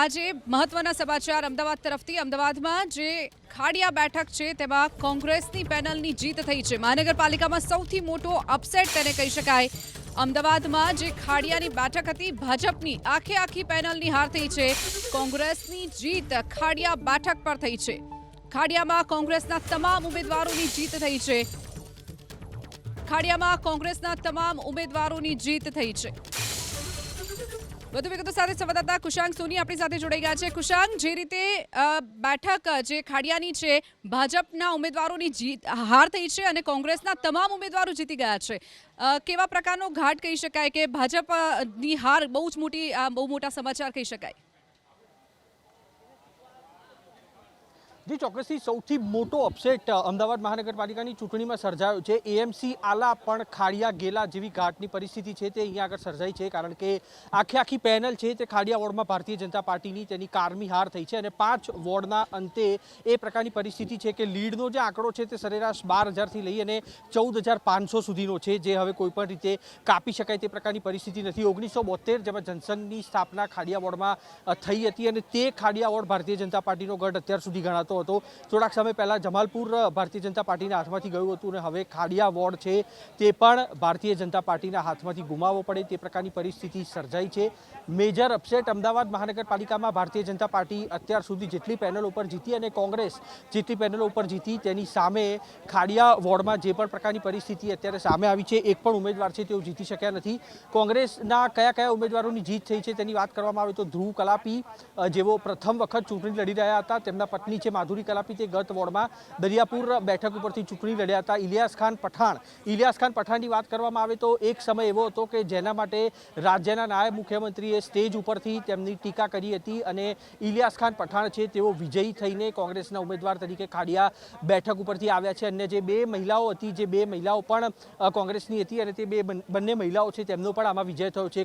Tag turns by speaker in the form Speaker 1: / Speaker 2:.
Speaker 1: આજે મહત્વના સમાચાર અમદાવાદ તરફથી। અમદાવાદમાં જે ખાડિયા બેઠક છે તેમાં કોંગ્રેસની પેનલની જીત થઈ છે। મહાનગરપાલિકામાં સૌથી મોટો અપસેટ તેને કહી શકાય। અમદાવાદમાં જે ખાડિયાની બેઠક હતી ભાજપની આખી પેનલની હાર થઈ છે। કોંગ્રેસની જીત ખાડિયા બેઠક પર થઈ છે। ખાડિયામાં કોંગ્રેસના તમામ ઉમેદવારોની જીત થઈ છે। ખાડિયામાં કોંગ્રેસના તમામ ઉમેદવારોની જીત થઈ છે। વધુ વિગતો સાથે સંવાદદાતા કુશાંક સોની આપણી સાથે જોડાઈ ગયા છે। કુશાંક, જે રીતે બેઠક જે ખાડિયાની છે ભાજપના ઉમેદવારોની જીત હાર થઈ છે અને કોંગ્રેસના તમામ ઉમેદવારો જીતી ગયા છે, કેવા પ્રકારનો ઘાટ કહી શકાય કે ભાજપની હાર બહુ મોટા સમાચાર કહી શકાય?
Speaker 2: જે ચોક્કસથી સૌથી મોટો અપસેટ અમદાવાદ મહાનગરપાલિકાની ચૂંટણીમાં સર્જાયો છે। એએમસી આલા પણ ખાડિયા ગેલા જેવી ઘાટની પરિસ્થિતિ છે તે અહીંયા આગળ સર્જાઈ છે, કારણ કે આખી પેનલ છે તે ખાડિયા વોર્ડમાં ભારતીય જનતા પાર્ટીની તેની કારમી હાર થઈ છે અને 5 વોર્ડના અંતે એ પ્રકારની પરિસ્થિતિ છે કે લીડનો જે આંકડો છે તે સરેરાશ 12,000થી લઈ અને 14,500 સુધીનો છે, જે હવે કોઈપણ રીતે કાપી શકાય તે પ્રકારની પરિસ્થિતિ નથી। 1972 જેમાં જનસંઘની સ્થાપના ખાડિયા વોર્ડમાં થઈ હતી અને તે ખાડિયા વોર્ડ ભારતીય જનતા પાર્ટીનો ગઢ અત્યાર સુધી ગણાતો હતો। થોડાક સમય પહેલા જમાલપુર ભારતીય જનતા પાર્ટીના હાથમાંથી ગયું હતું અને હવે ખાડિયા વોર્ડ છે તે પણ ભારતીય જનતા પાર્ટીના હાથમાંથી ગુમાવવો પડે તે પ્રકારની પરિસ્થિતિ સર્જાઈ છે। મેજર અપસેટ અમદાવાદ મહાનગરપાલિકામાં ભારતીય જનતા પાર્ટી અત્યાર સુધી જેટલી પેનલો ઉપર જીતી અને કોંગ્રેસ જેટલી પેનલો ઉપર જીતી તેની સામે ખાડિયા વોર્ડમાં જે પણ પ્રકારની પરિસ્થિતિ અત્યારે સામે આવી છે, એક પણ ઉમેદવાર છે તેઓ જીતી શક્યા નથી। કોંગ્રેસના કયા ઉમેદવારોની જીત થઈ છે તેની વાત કરવામાં આવે તો ધ્રુવ કલાપી, જેઓ પ્રથમ વખત ચૂંટણી લડી રહ્યા હતા, તેમના પત્ની છે માધુરી કલાપી, તે ગત વોર્ડમાં દરિયાપુર બેઠક ઉપરથી ચૂંટણી લડ્યા હતા। ઇલિયાસ ખાન પઠાણની વાત કરવામાં આવે તો એક સમય એવો હતો કે જેના માટે રાજ્યના નાયબ મુખ્યમંત્રીએ સ્ટેજ ઉપરથી તેમની ટીકા કરી હતી અને ઇલિયાસ ખાન પઠાણ છે તેઓ વિજયી થઈને કોંગ્રેસના ઉમેદવાર તરીકે ખાડિયા બેઠક ઉપરથી આવ્યા છે। અન્ય જે બે મહિલાઓ હતી, જે બે મહિલાઓ પણ કોંગ્રેસની હતી અને તે બંને મહિલાઓ છે તેમનો પણ આમાં વિજય થયો છે।